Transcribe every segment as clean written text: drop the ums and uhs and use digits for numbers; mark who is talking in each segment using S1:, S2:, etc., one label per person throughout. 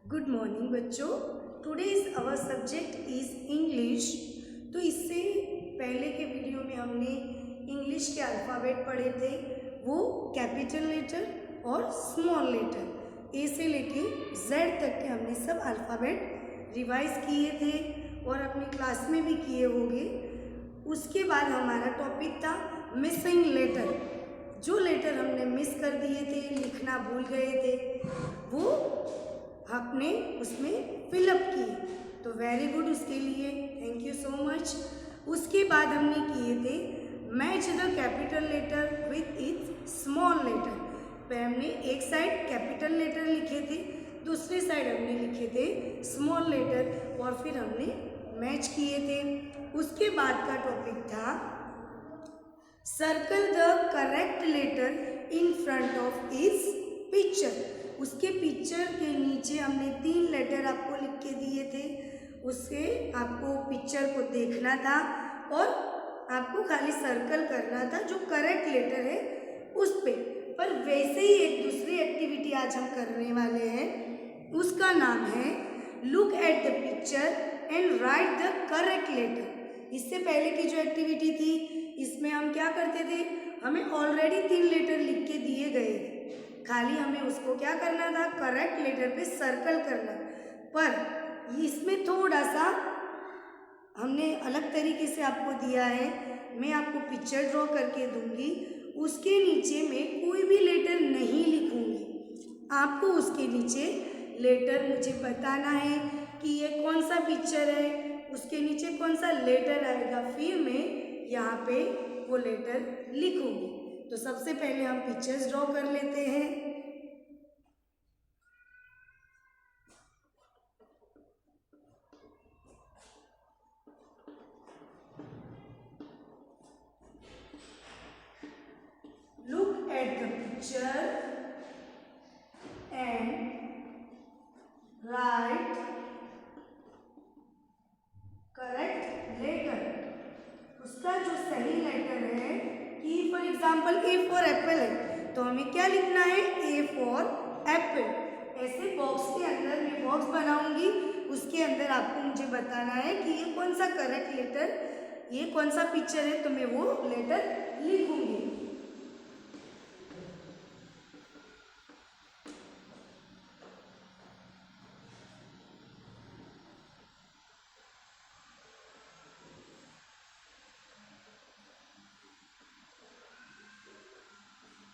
S1: Good morning बच्चों। Today's our subject is English. तो इससे पहले के वीडियो में हमने इंग्लिश के अल्फ़ाबेट पढ़े थे, वो कैपिटल लेटर और स्मॉल लेटर ए से लेके जेड तक के हमने सब अल्फ़ाबेट रिवाइज किए थे और अपनी क्लास में भी किए होंगे। उसके बाद हमारा टॉपिक था मिसिंग लेटर। जो लेटर हमने मिस कर दिए थे, लिखना भूल गए थे, वो आपने उसमें फिलअप किए, तो वेरी गुड, उसके लिए थैंक यू सो मच। उसके बाद हमने किए थे match the capital letter with its small letter. पे हमने एक साइड कैपिटल लेटर लिखे थे, दूसरी साइड हमने लिखे थे स्मॉल लेटर और फिर हमने मैच किए थे। उसके बाद का टॉपिक था circle the correct letter in front of is picture. उसके पिक्चर के नीचे हमने 3 लेटर आपको लिख के दिए थे, उससे आपको पिक्चर को देखना था और आपको खाली सर्कल करना था जो करेक्ट लेटर है उस पे। पर वैसे ही एक दूसरी एक्टिविटी आज हम करने वाले हैं, उसका नाम है look at the picture and write the correct letter. इससे पहले की जो एक्टिविटी थी, इसमें हम क्या करते थे, हमें ऑलरेडी 3 लेटर लिख के दिए गए थे, खाली हमें उसको क्या करना था, करेक्ट लेटर पे सर्कल करना। पर इसमें थोड़ा सा हमने अलग तरीके से आपको दिया है। मैं आपको पिक्चर ड्रॉ करके दूंगी, उसके नीचे मैं कोई भी लेटर नहीं लिखूंगी, आपको उसके नीचे लेटर मुझे बताना है कि ये कौन सा पिक्चर है, उसके नीचे कौन सा लेटर आएगा, फिर मैं यहाँ पे वो लेटर लिखूंगी। तो सबसे पहले हम पिक्चर्स ड्रॉ कर लेते हैं। Look at the picture and write correct letter। उसका जो सही लेटर है कि for example A for Apple है, तो हमें क्या लिखना है, ए फॉर एप्पल। ऐसे बॉक्स के अंदर मैं बॉक्स बनाऊंगी, उसके अंदर आपको मुझे बताना है कि ये कौन सा करेक्ट लेटर, ये कौन सा पिक्चर है, तो मैं वो लेटर लिखूंगी।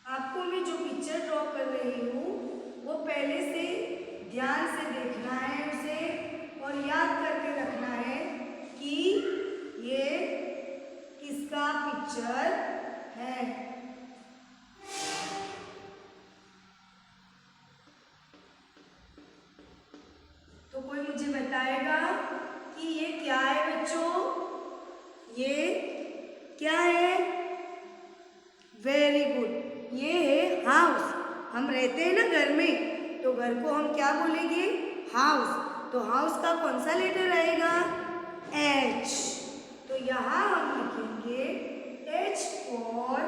S1: आपको मैं जो पिक्चर ड्रॉ कर रही हूँ वो पहले से ध्यान से देखना है उसे और याद करके रखना है कि ये किसका पिक्चर है। तो कोई मुझे बताएगा कि ये क्या है बच्चों, ये क्या है, वेरी गुड, ये है हाउस। हम रहते हैं ना घर में, तो घर को हम क्या बोलेंगे, हाउस। तो हाउस का कौन सा लेटर आएगा, एच। तो यहाँ हम लिखेंगे एच फॉर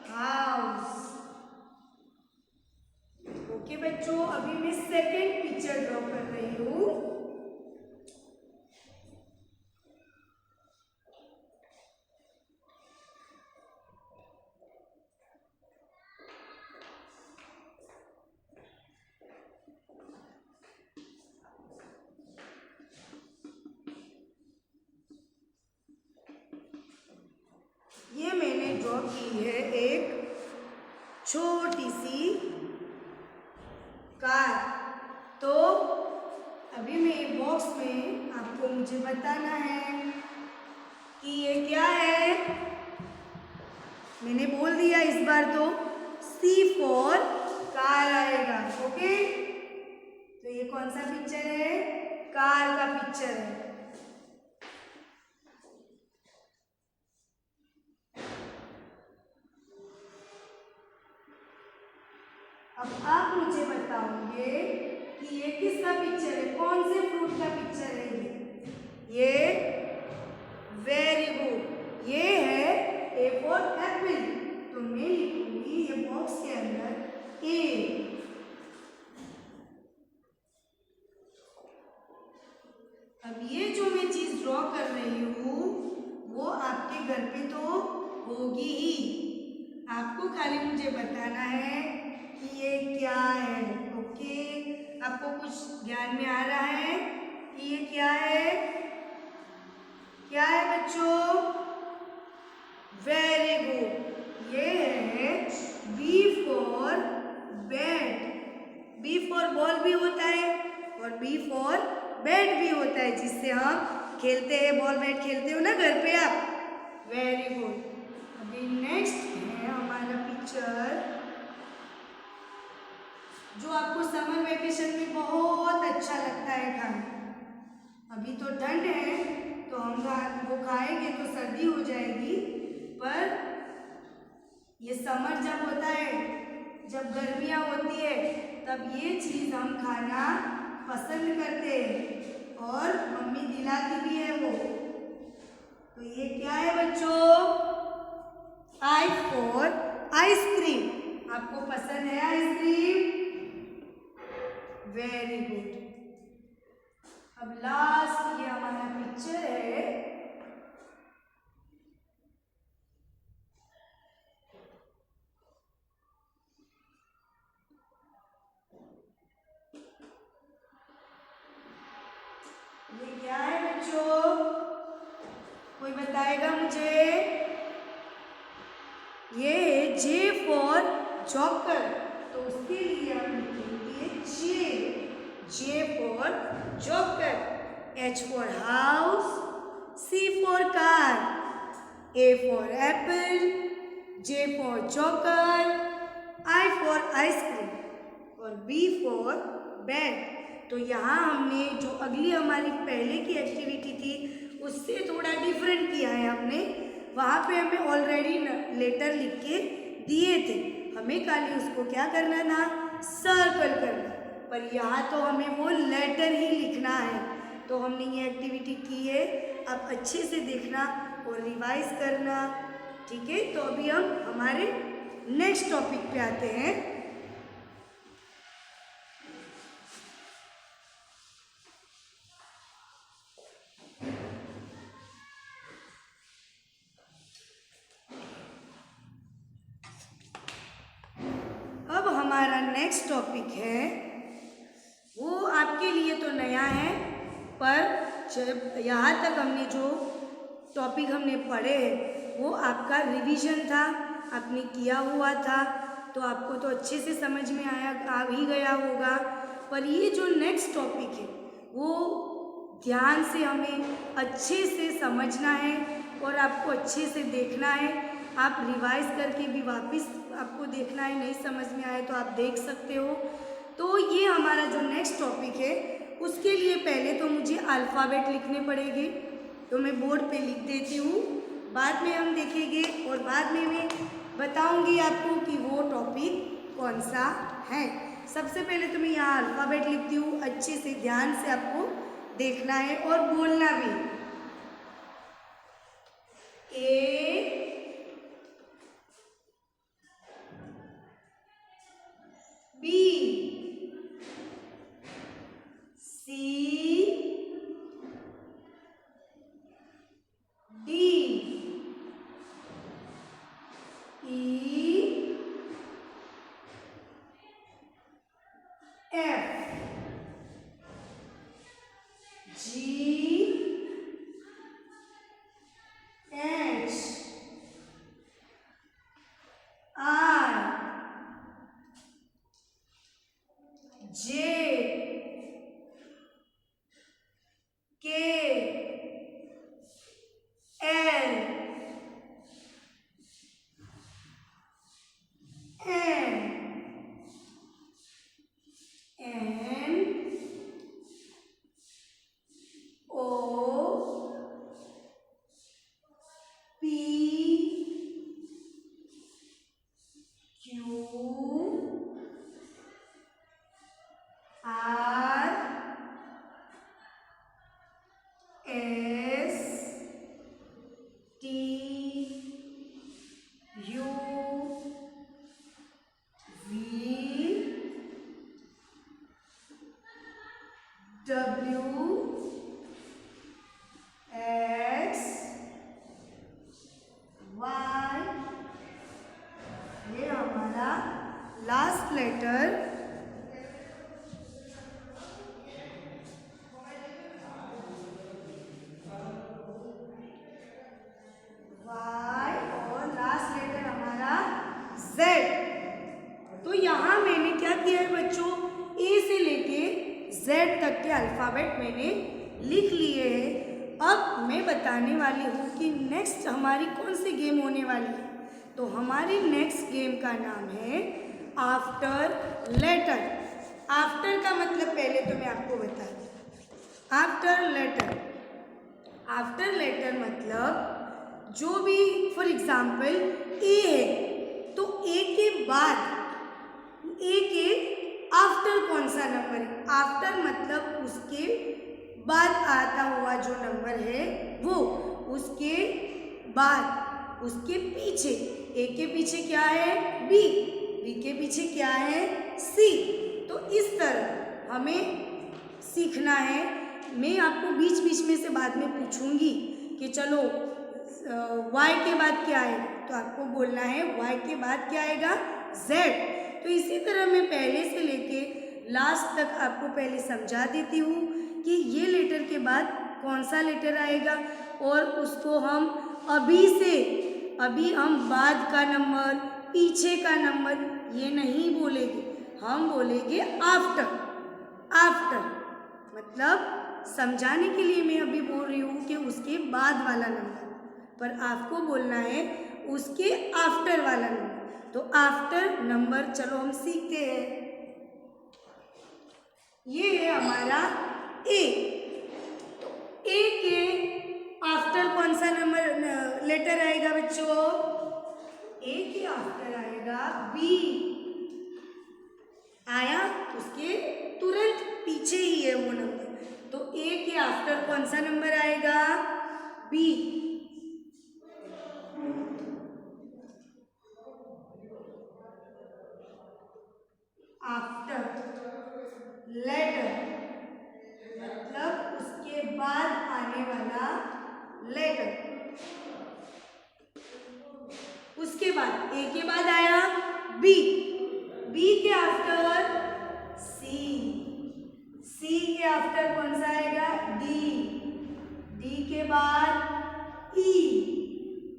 S1: हाउस। ओके बच्चों, अभी मैं सेकेंड पिक्चर ड्रॉ कर रही हूँ। ये मैंने ड्रॉ की है एक छोटी सी कार। तो अभी मैं बॉक्स में आपको मुझे बताना है कि ये क्या है। मैंने बोल दिया इस बार, तो सी फॉर कार आएगा। ओके, तो ये कौन सा पिक्चर है, कार का पिक्चर है। अब आप मुझे बताओगे कि ये किसका पिक्चर है, कौन से फ्रूट का पिक्चर है ये वेरी गुड, ये है ए फॉर एप्पल। तो मैं लिखूंगी ये बॉक्स के अंदर ए। जो मैं चीज़ ड्रॉ कर रही हूँ वो आपके घर पे तो होगी ही, आपको खाली मुझे बताना है कि ये क्या है। ओके, आपको कुछ ज्ञान में आ रहा है कि ये क्या है? क्या है बच्चों? वेरी गुड, ये है B for bat. B for ball भी होता है और बी फॉर बैट भी होता है, जिससे हम खेलते हैं, बॉल बैट खेलते हो ना घर पे आप। Very good. अभी नेक्स्ट है हमारा पिक्चर जो आपको समर वेकेशन में बहुत अच्छा लगता है खाना। अभी तो ठंड है तो हम वो खाएंगे तो सर्दी हो जाएगी, पर ये समर जब होता है, जब गर्मियाँ होती है, तब ये चीज़ हम खाना पसंद करते हैं और मम्मी दिलाती भी है वो। तो ये क्या है बच्चों? आई फॉर आइसक्रीम। आपको पसंद है आइसक्रीम? Very good. अब लास्ट ये हमारा पिक्चर है, ये क्या है बच्चों? कोई बताएगा मुझे? ये है जे फॉर जॉकर, तो उसके लिए हम लिखेंगे J for joker. H for house, C for car, A for apple, J for joker, I for ice cream और बी फॉर बैट। तो यहाँ हमने जो अगली हमारी पहले की एक्टिविटी थी उससे थोड़ा डिफरेंट किया है हमने। वहाँ पे हमें ऑलरेडी लेटर लिख के दिए थे, हमें खाली उसको क्या करना था? सर्कल करना। पर यहाँ तो हमें वो लेटर ही लिखना है। तो हमने ये एक्टिविटी की है, आप अच्छे से देखना और रिवाइज करना, ठीक है? तो अभी हम हमारे नेक्स्ट टॉपिक पे आते हैं। अब हमारा नेक्स्ट टॉपिक है, वो आपके लिए तो नया है, पर जब यहाँ तक हमने जो टॉपिक हमने पढ़े हैं वो आपका रिवीजन था, आपने किया हुआ था, तो आपको तो अच्छे से समझ में आ ही गया होगा। पर ये जो नेक्स्ट टॉपिक है वो ध्यान से हमें अच्छे से समझना है और आपको अच्छे से देखना है। आप रिवाइज करके भी वापस आपको देखना है, नहीं समझ में आए तो आप देख सकते हो। तो ये हमारा जो नेक्स्ट टॉपिक है उसके लिए पहले तो मुझे अल्फ़ाबेट लिखने पड़ेंगे, तो मैं बोर्ड पे लिख देती हूँ, बाद में हम देखेंगे और बाद में मैं बताऊँगी आपको कि वो टॉपिक कौन सा है। सबसे पहले तो मैं यहाँ अल्फ़ाबेट लिखती हूँ, अच्छे से ध्यान से आपको देखना है और बोलना भी। A, B, C, D, E, F, G, H, R, J, K, L, M, N, O, P, Q, R, S, T, U, V, W, Z तक के अल्फ़ाबेट मैंने लिख लिए हैं। अब मैं बताने वाली हूँ कि नेक्स्ट हमारी कौन सी गेम होने वाली है। तो हमारी नेक्स्ट गेम का नाम है आफ्टर लेटर। आफ्टर का मतलब पहले तो मैं आपको बता दूँ। आफ्टर लेटर, आफ्टर लेटर मतलब जो भी, फॉर एग्जाम्पल ए है तो ए के बाद, ए के आफ्टर कौन सा नंबर है। आफ्टर मतलब उसके बाद आता हुआ जो नंबर है वो, उसके बाद, उसके पीछे, ए के पीछे क्या है बी, बी के पीछे क्या है सी। तो इस तरह हमें सीखना है। मैं आपको बीच बीच में से बाद में पूछूंगी कि चलो वाई के बाद क्या आएगा, तो आपको बोलना है वाई के बाद क्या आएगा जेड। तो इसी तरह मैं पहले से लेके लास्ट तक आपको पहले समझा देती हूँ कि ये लेटर के बाद कौन सा लेटर आएगा, और उसको हम अभी से, अभी हम बाद का नंबर, पीछे का नंबर ये नहीं बोलेंगे, हम बोलेंगे आफ्टर। आफ्टर मतलब समझाने के लिए मैं अभी बोल रही हूँ कि उसके बाद वाला नंबर, पर आपको बोलना है उसके आफ्टर वाला नंबर। तो आफ्टर नंबर चलो हम सीखते हैं। ये है हमारा ए। तो ए के आफ्टर कौन सा नंबर लेटर आएगा बच्चों? ए के आफ्टर आएगा बी। आया, उसके तुरंत पीछे ही है वो नंबर। तो ए के आफ्टर कौन सा नंबर आएगा? बी। आफ्टर लेटर मतलब उसके बाद आने वाला लेटर। उसके बाद ए के बाद आया बी, बी के आफ्टर सी, सी के आफ्टर कौन सा आएगा? डी, डी के बाद ई,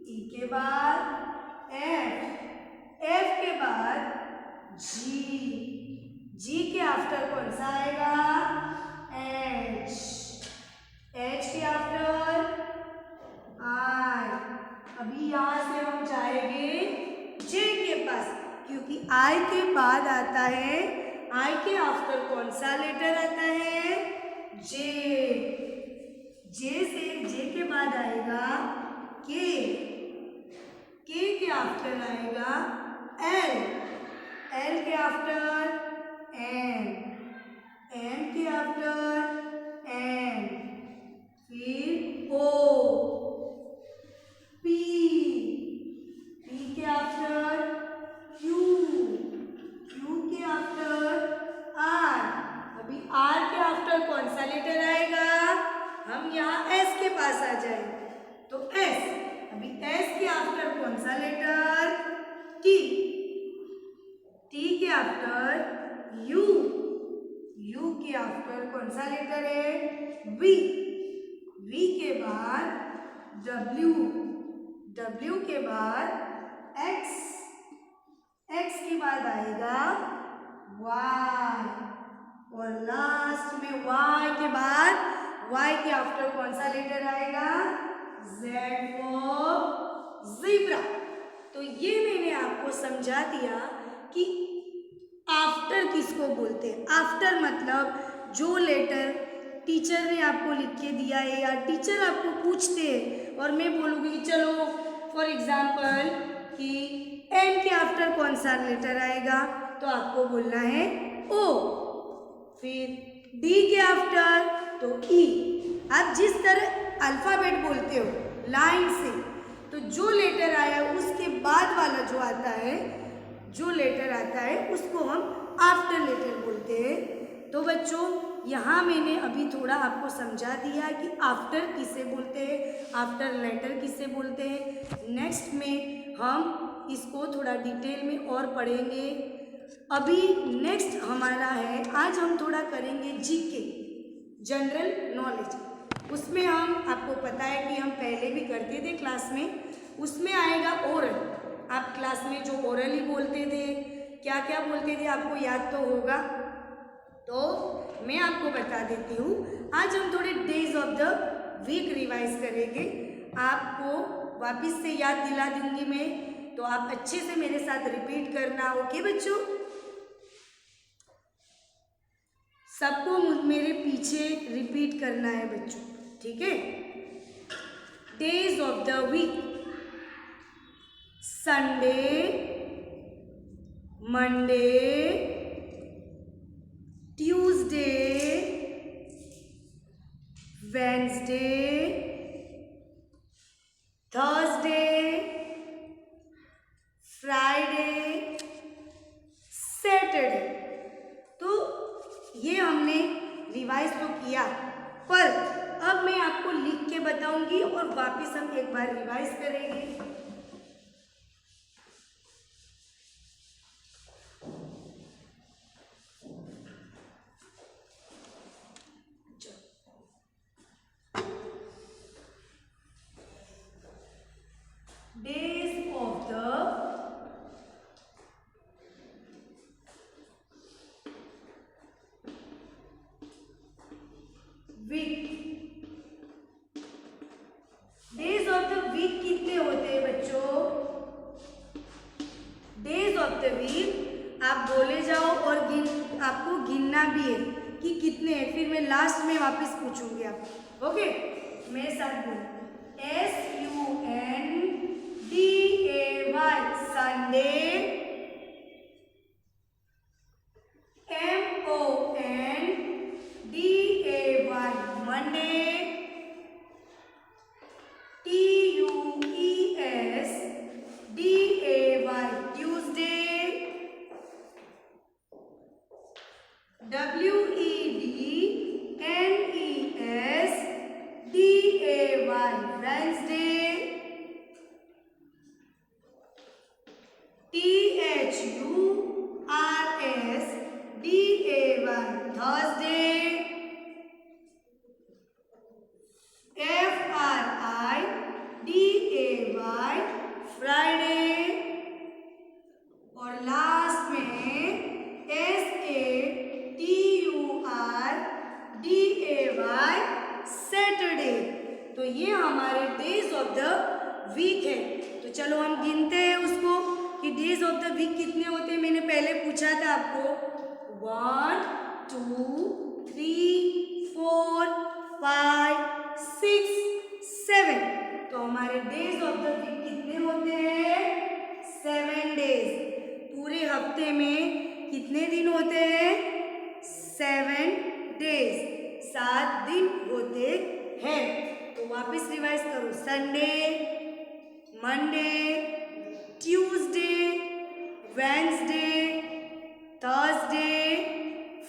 S1: ई के बाद एफ, एफ के बाद जी, जी के आफ्टर कौन सा आएगा? एच, एच के आफ्टर आई। अभी यहाँ से हम जाएंगे जे के पास, क्योंकि आई के बाद आता है, आई के आफ्टर कौन सा लेटर आता है? जे, जे से, जे के बाद आएगा के, के आफ्टर आएगा एल, एल के आफ्टर एन, एन के आफ्टर एन, फिर ओ, पी, पी के आफ्टर क्यू, क्यू के आफ्टर आर। अभी आर के आफ्टर कौन सा लेटर आएगा? हम यहाँ एस के पास आ जाएंगे, तो एस। अभी एस के आफ्टर कौन सा लेटर? टी, टी के आफ्टर यू, यू के आफ्टर कौन सा लेटर है? वी, वी के बाद डब्ल्यू, डब्ल्यू के बाद एक्स, एक्स के बाद आएगा वाई, और लास्ट में वाई के बाद, वाई के आफ्टर कौन सा लेटर आएगा? Z for zebra. तो ये मैंने आपको समझा दिया कि आफ्टर किसको बोलते हैं। आफ्टर मतलब जो लेटर टीचर ने आपको लिख के दिया है, या टीचर आपको पूछते हैं और मैं बोलूँगी कि चलो फॉर एग्जाम्पल कि एन के आफ्टर कौन सा लेटर आएगा, तो आपको बोलना है ओ। फिर डी के आफ्टर तो ई। आप जिस तरह अल्फ़ाबेट बोलते हो लाइन से, तो जो लेटर आया उसके बाद वाला जो आता है, जो लेटर आता है उसको हम आफ्टर लेटर बोलते हैं। तो बच्चों यहाँ मैंने अभी थोड़ा आपको समझा दिया कि आफ्टर किसे बोलते हैं, आफ्टर लेटर किसे बोलते हैं। नेक्स्ट में हम इसको थोड़ा डिटेल में और पढ़ेंगे। अभी नेक्स्ट हमारा है, आज हम थोड़ा करेंगे जीके, जनरल नॉलेज। उसमें हम, आपको पता है कि हम पहले भी करते थे क्लास में, उसमें आएगा ओरल। आप क्लास में जो ओरल ही बोलते थे, क्या क्या बोलते थे आपको याद तो होगा। तो मैं आपको बता देती हूँ, आज हम थोड़े days of the week revise करेंगे। आपको वापस से याद दिला दूंगी मैं, तो आप अच्छे से मेरे साथ रिपीट करना। ओके बच्चों, सबको मेरे पीछे रिपीट करना है बच्चों, ठीक है। Days of the week: Sunday, Monday, Tuesday, Wednesday, Thursday, Friday, Saturday. तो ये हमने रिवाइज तो किया, पर अब मैं आपको लिख के बताऊंगी और वापस हम एक बार रिवाइज करेंगे। Days of the week. Days of the week कितने होते हैं बच्चों? डेज ऑफ द वीक आप बोले जाओ और आपको गिनना भी है कि कितने हैं, फिर मैं लास्ट में वापस पूछूंगी आपको। ओके, मेरे साथ बोलो। SUNDAY Sunday, MONDAY Monday, TUESDAY Tuesday, WEDNESDAY Wednesday, THURSDAY Thursday, FRIDAY Friday, और लास्ट में SATURDAY सैटरडे। तो ये हमारे डेज ऑफ द वीक है। तो चलो हम गिनते हैं उसको कि डेज ऑफ द वीक कितने होते हैं। मैंने पहले पूछा था आपको 1 2 3 4 5 6 7। तो हमारे डेज ऑफ द वीक कितने होते हैं? 7 डेज। पूरे हफ्ते में कितने दिन होते हैं? 7 डेज, 7 दिन होते हैं। तो वापस रिवाइज करो। Sunday, Monday, Tuesday, Wednesday, Thursday,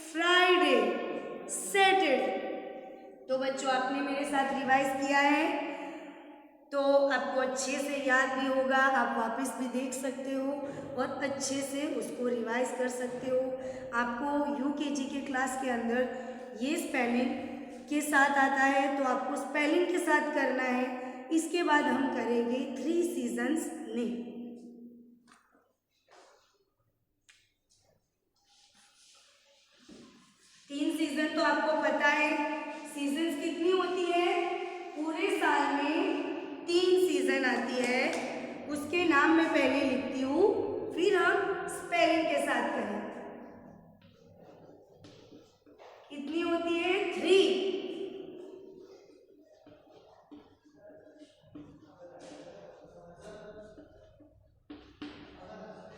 S1: Friday, Saturday. तो बच्चों आपने मेरे साथ रिवाइज किया है, तो आपको अच्छे से याद भी होगा। आप वापस भी देख सकते हो और अच्छे से उसको रिवाइज कर सकते हो। आपको UKG के क्लास के अंदर ये स्पेलिंग के साथ आता है, तो आपको स्पेलिंग के साथ करना है। इसके बाद हम करेंगे 3 सीजन्स नेम। 3 सीजन तो आपको पता है। सीजन्स कितनी होती है? पूरे साल में 3 सीजन आती है। उसके नाम मैं पहले लिखती हूँ, फिर हम स्पेलिंग के साथ करें। कितनी होती है? 3।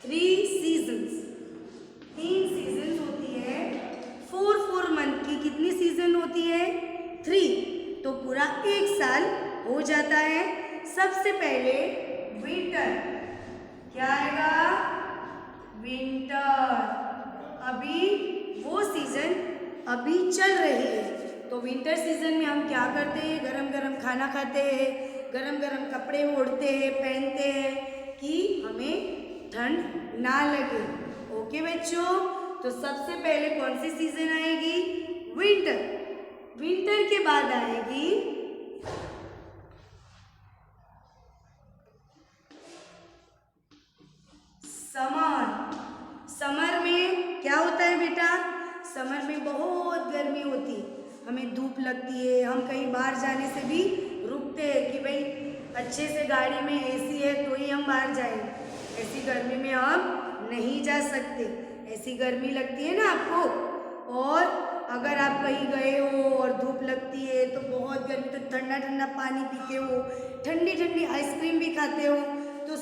S1: 3 सीजन्स, 3 सीजन्स होती है। 4 मंथ की कितनी सीजन होती है? 3। तो पूरा एक साल हो जाता है। सबसे पहले विंटर, क्या आएगा? विंटर। अभी वो सीजन अभी चल रही है, तो विंटर सीजन में हम क्या करते हैं? गरम गरम खाना खाते हैं, गरम गरम कपड़े ओढ़ते हैं, पहनते हैं कि हमें ठंड ना लगे। ओके बच्चों, तो सबसे पहले कौन सी सीजन आएगी? विंटर। विंटर के बाद आएगी समर। समर में क्या होता है बेटा? समर में बहुत गर्मी हमें धूप लगती है, हम कहीं बाहर जाने से भी रुकते हैं कि भाई अच्छे से गाड़ी में एसी है तो ही हम बाहर जाएंगे, ऐसी गर्मी में हम नहीं जा सकते, ऐसी गर्मी लगती है ना आपको। और अगर आप कहीं गए हो और धूप लगती है तो बहुत गर्मी, तो ठंडा ठंडा पानी पीते हो, ठंडी ठंडी आइसक्रीम भी खाते हो। तो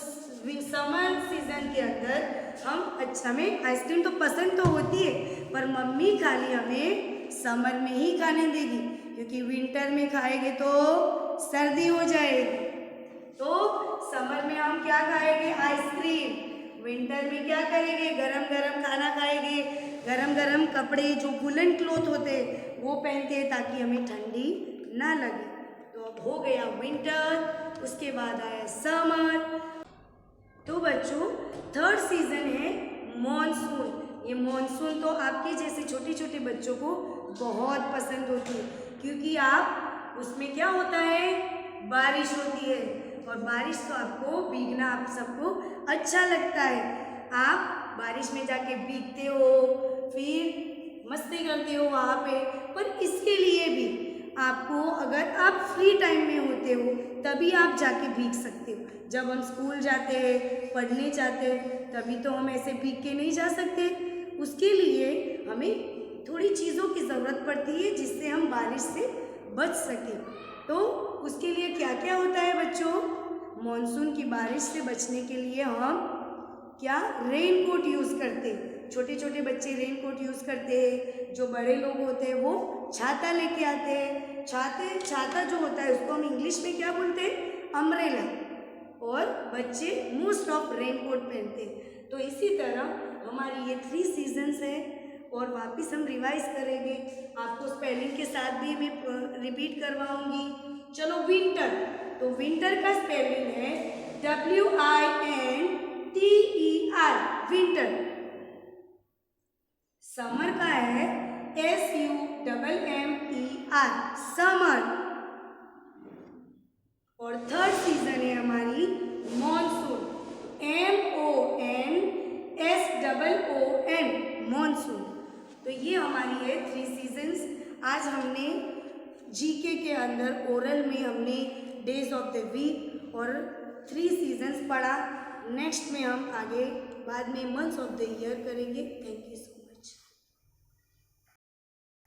S1: समर सीजन के अंदर हमें आइसक्रीम तो पसंद तो होती है, पर मम्मी खाली हमें समर में ही खाने देगी, क्योंकि विंटर में खाएंगे तो सर्दी हो जाएगी। तो समर में हम क्या खाएंगे? आइसक्रीम। विंटर में क्या करेंगे? गरम गरम खाना खाएंगे, गरम गरम कपड़े जो वुलन क्लॉथ होते हैं वो पहनते हैं ताकि हमें ठंडी ना लगे। तो अब हो गया विंटर, उसके बाद आया समर। तो बच्चों थर्ड सीजन है मॉनसून। ये मॉनसून तो आपके जैसे छोटे छोटे बच्चों को बहुत पसंद होती है, क्योंकि आप उसमें क्या होता है? बारिश होती है, और बारिश तो आपको भीगना आप सबको अच्छा लगता है। आप बारिश में जाके भीगते हो, फिर मस्ती करते हो वहाँ पे। पर इसके लिए भी आपको, अगर आप फ्री टाइम में होते हो तभी आप जाके भीग सकते हो। जब हम स्कूल जाते हैं, पढ़ने जाते हैं, तभी तो हम ऐसे भीग के नहीं जा सकते। उसके लिए हमें थोड़ी चीज़ों की ज़रूरत पड़ती है जिससे हम बारिश से बच सकें। तो उसके लिए क्या क्या होता है बच्चों? मॉनसून की बारिश से बचने के लिए हम क्या? रेन कोट यूज़ करते हैं। छोटे छोटे बच्चे रेन कोट यूज़ करते हैं, जो बड़े लोग होते हैं वो छाता लेके आते हैं। छाता जो होता है उसको हम इंग्लिश में क्या बोलते हैं? अम्ब्रेला। और बच्चे मोस्ट ऑफ रेन कोट पहनते हैं। तो इसी तरह हमारी ये 3 सीजन्स है, और वापस हम रिवाइज करेंगे। आपको स्पेलिंग के साथ भी मैं रिपीट करवाऊंगी। चलो विंटर, तो विंटर का स्पेलिंग है WINTER, विंटर। समर का है SUMMER, समर। और थर्ड सीजन है हमारी मॉनसून, MONSOON, मॉनसून। तो ये हमारी है 3 सीजन्स। आज हमने जीके के अंदर ओरल में हमने डेज ऑफ द वीक और 3 सीजन्स पढ़ा। नेक्स्ट में हम आगे बाद में मंथ्स ऑफ द ईयर करेंगे। Thank you so much.